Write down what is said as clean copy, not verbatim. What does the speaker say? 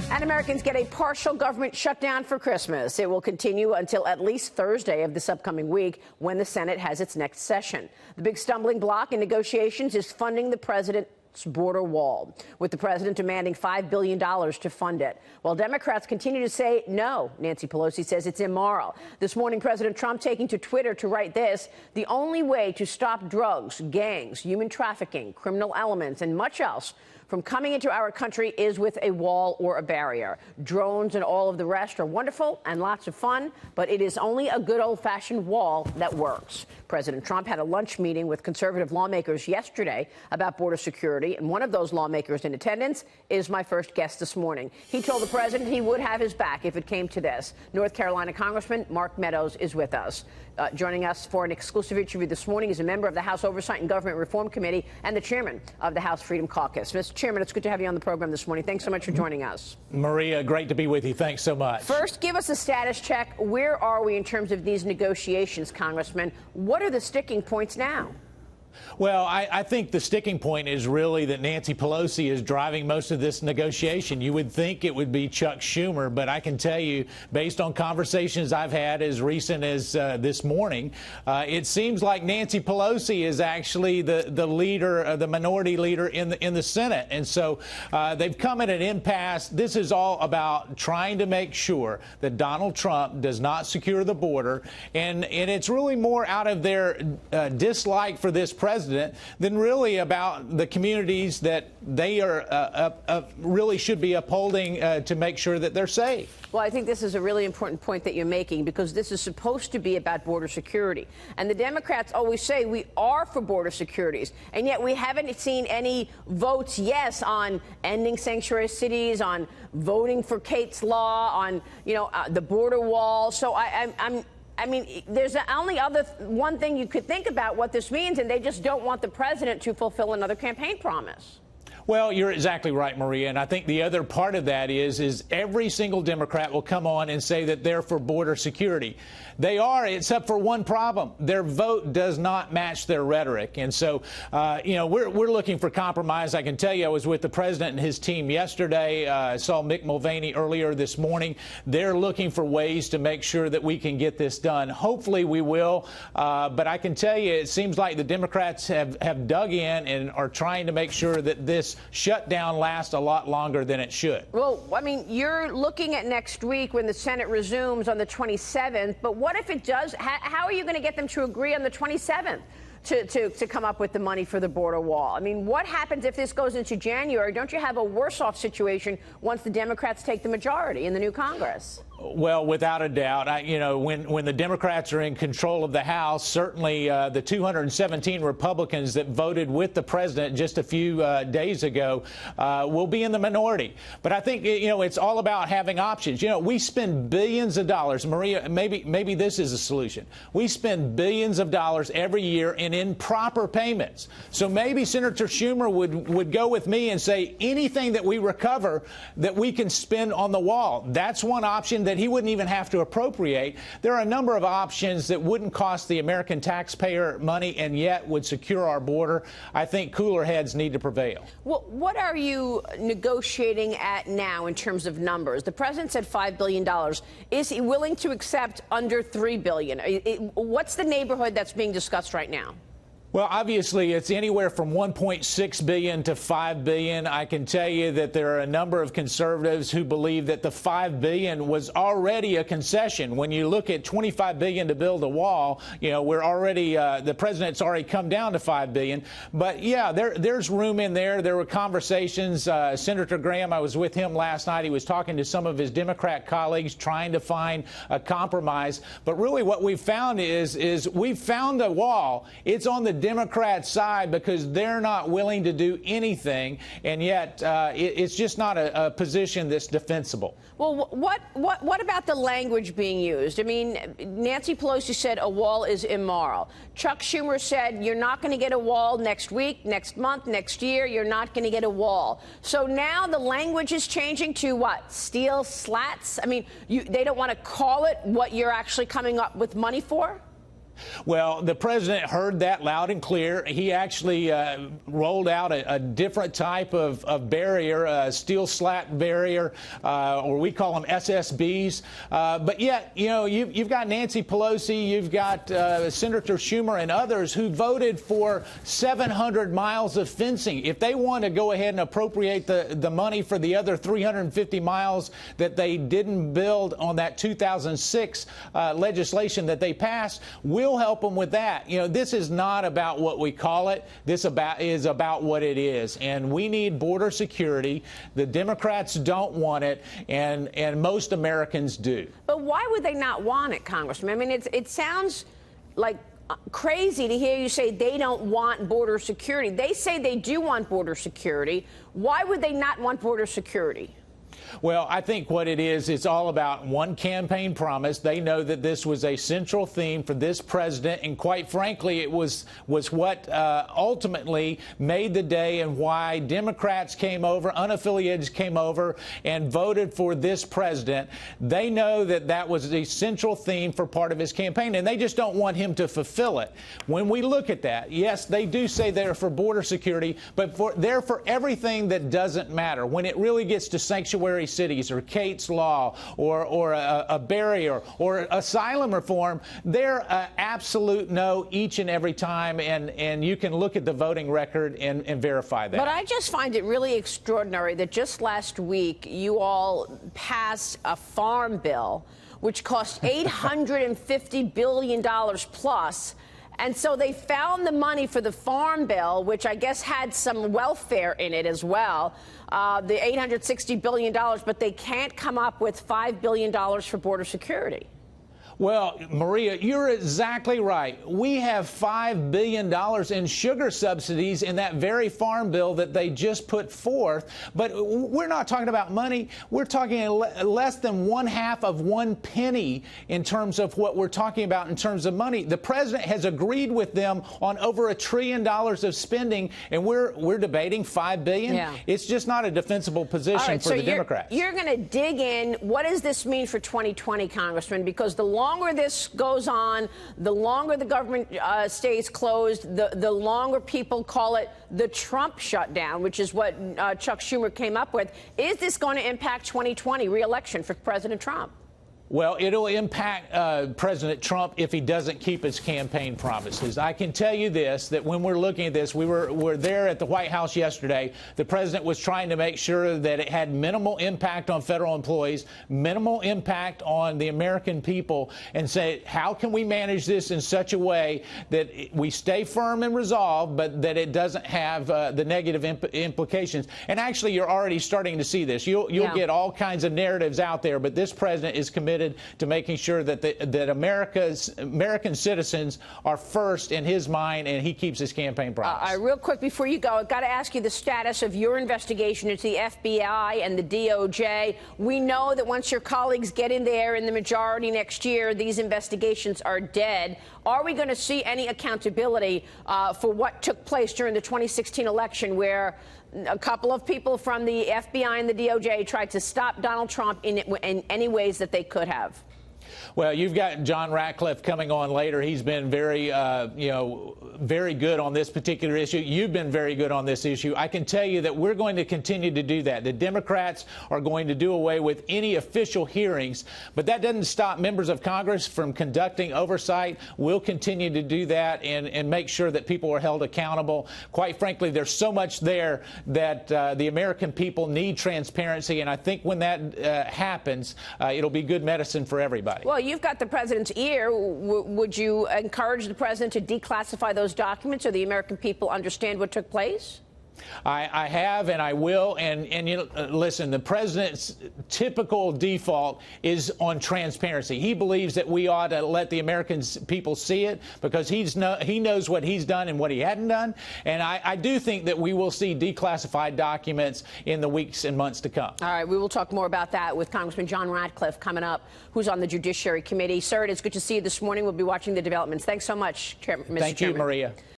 And Americans get a partial government shutdown for Christmas. It will continue until at least Thursday of this upcoming week when the Senate has its next session. The big stumbling block in negotiations is funding the president's border wall, with the president demanding $5 billion to fund it. While Democrats continue to say no, Nancy Pelosi says it's immoral. This morning, President Trump taking to Twitter to write this: the only way to stop drugs, gangs, human trafficking, criminal elements, and much else from coming into our country is with a wall or a barrier. Drones and all of the rest are wonderful and lots of fun, but it is only a good old-fashioned wall that works. President Trump had a lunch meeting with conservative lawmakers yesterday about border security, and one of those lawmakers in attendance is my first guest this morning. He told the president he would have his back if it came to this. North Carolina Congressman Mark Meadows is with us. Joining us for an exclusive interview this morning is a member of the House Oversight and Government Reform Committee and the chairman of the House Freedom Caucus. Mr. Chairman, it's good to have you on the program this morning. Thanks so much for joining us. Maria, great to be with you. Thanks so much. First, give us a status check. Where are we in terms of these negotiations, Congressman? What are the sticking points now? Well, I think the sticking point is really that Nancy Pelosi is driving most of this negotiation. You would think it would be Chuck Schumer, but I can tell you, based on conversations I've had as recent as this morning, it seems like Nancy Pelosi is actually the leader, the minority leader in the Senate. And so they've come at an impasse. This is all about trying to make sure that Donald Trump does not secure the border. And it's really more out of their dislike for this president than really about the communities that they are really should be upholding to make sure that they're safe. Well, I think this is a really important point that you're making, because this is supposed to be about border security. And the Democrats always say we are for border securities, and yet we haven't seen any votes yes on ending sanctuary cities, on voting for Kate's law, on the border wall. So I mean, there's the only other one thing you could think about what this means, and they just don't want the president to fulfill another campaign promise. Well, you're exactly right, Maria. And I think the other part of that is every single Democrat will come on and say that they're for border security. They are, except for one problem. Their vote does not match their rhetoric. And so, we're looking for compromise. I can tell you I was with the president and his team yesterday. I saw Mick Mulvaney earlier this morning. They're looking for ways to make sure that we can get this done. Hopefully we will. But I can tell you it seems like the Democrats have dug in and are trying to make sure that this shutdown lasts a lot longer than it should. Well, I mean, you're looking at next week when the Senate resumes on the 27th. But what if it does? How are you going to get them to agree on the 27th to come up with the money for the border wall? I mean, what happens if this goes into January? Don't you have a worse off situation once the Democrats take the majority in the new Congress? Well, without a doubt, when the Democrats are in control of the House, certainly the 217 Republicans that voted with the president just a few days ago will be in the minority. But I think, it's all about having options. We spend billions of dollars. Maria, maybe this is a solution. We spend billions of dollars every year in improper payments. So maybe Senator Schumer would go with me and say anything that we recover that we can spend on the wall. That's one option that he wouldn't even have to appropriate. There are a number of options that wouldn't cost the American taxpayer money and yet would secure our border. I think cooler heads need to prevail. Well, what are you negotiating at now in terms of numbers? The president said $5 billion. Is he willing to accept under $3 billion? What's the neighborhood that's being discussed right now? Well, obviously, it's anywhere from $1.6 billion to $5 billion. I can tell you that there are a number of conservatives who believe that the $5 billion was already a concession. When you look at $25 billion to build a wall, we're already the president's already come down to $5 billion. But yeah, there's room in there. There were conversations. Senator Graham, I was with him last night. He was talking to some of his Democrat colleagues, trying to find a compromise. But really, what we've found is we've found a wall. It's on the Democrat side because they're not willing to do anything, and yet it's just not a position that's defensible. Well, what about the language being used? I mean, Nancy Pelosi said a wall is immoral. Chuck Schumer said you're not going to get a wall next week, next month, next year. You're not going to get a wall. So now the language is changing to what? Steel slats? I mean, they don't want to call it what you're actually coming up with money for? Well, the president heard that loud and clear. He actually rolled out a different type of barrier, a steel slat barrier, or we call them SSBs. But yet, you know, you've got Nancy Pelosi, you've got Senator Schumer and others who voted for 700 miles of fencing. If they want to go ahead and appropriate the money for the other 350 miles that they didn't build on that 2006 legislation that they passed, we'll help them with that. You know, this is not about what we call it. This is about what it is. And we need border security. The Democrats don't want it, and most Americans do. But why would they not want it, Congressman? I mean, it sounds like crazy to hear you say they don't want border security. They say they do want border security. Why would they not want border security? Well, I think what it is, it's all about one campaign promise. They know that this was a central theme for this president, and quite frankly, it was what ultimately made the day and why Democrats came over, unaffiliated came over, and voted for this president. They know that that was a central theme for part of his campaign, and they just don't want him to fulfill it. When we look at that, yes, they do say they're for border security, but they're for everything that doesn't matter. When it really gets to sanctuary cities or Kate's Law or a barrier or asylum reform, they're absolute no each and every time, and you can look at the voting record and verify that. But I just find it really extraordinary that just last week you all passed a farm bill which cost $850 billion plus. And so they found the money for the farm bill, which I guess had some welfare in it as well, the $860 billion, but they can't come up with $5 billion for border security. Well, Maria, you're exactly right. We have $5 billion in sugar subsidies in that very farm bill that they just put forth. But we're not talking about money. We're talking less than 1/2 of 1 penny in terms of what we're talking about in terms of money. The president has agreed with them on over $1 trillion of spending, and we're debating $5 billion. Yeah. It's just not a defensible position for the Democrats. You're going to dig in. What does this mean for 2020, Congressman? Because the longer this goes on, the longer the government stays closed, the longer people call it the Trump shutdown, which is what Chuck Schumer came up with. Is this going to impact 2020 re-election for President Trump? Well, it'll impact President Trump if he doesn't keep his campaign promises. I can tell you this, that when we're looking at this, we're there at the White House yesterday. The president was trying to make sure that it had minimal impact on federal employees, minimal impact on the American people, and say, how can we manage this in such a way that we stay firm and resolved, but that it doesn't have the negative implications. And actually, you're already starting to see this. You'll get all kinds of narratives out there, but this president is committed to making sure that American citizens are first in his mind, and he keeps his campaign promise. Real quick before you go, I've got to ask you the status of your investigation into the FBI and the DOJ. We know that once your colleagues get in there in the majority next year, these investigations are dead. Are we going to see any accountability for what took place during the 2016 election, where a couple of people from the FBI and the DOJ tried to stop Donald Trump in any ways that they could have? Well, you've got John Ratcliffe coming on later. He's been very, very good on this particular issue. You've been very good on this issue. I can tell you that we're going to continue to do that. The Democrats are going to do away with any official hearings, but that doesn't stop members of Congress from conducting oversight. We'll continue to do that and make sure that people are held accountable. Quite frankly, there's so much there that the American people need transparency, and I think when that happens, it'll be good medicine for everybody. Well, you've got the president's ear. Would you encourage the president to declassify those documents so the American people understand what took place? I have, and I will. And you know, listen, the president's typical default is on transparency. He believes that we ought to let the American people see it because he knows what he's done and what he hadn't done. And I do think that we will see declassified documents in the weeks and months to come. All right, we will talk more about that with Congressman John Ratcliffe coming up, who's on the Judiciary Committee. Sir, it's good to see you this morning. We'll be watching the developments. Thanks so much, Mr. Chairman. Thank you, Maria.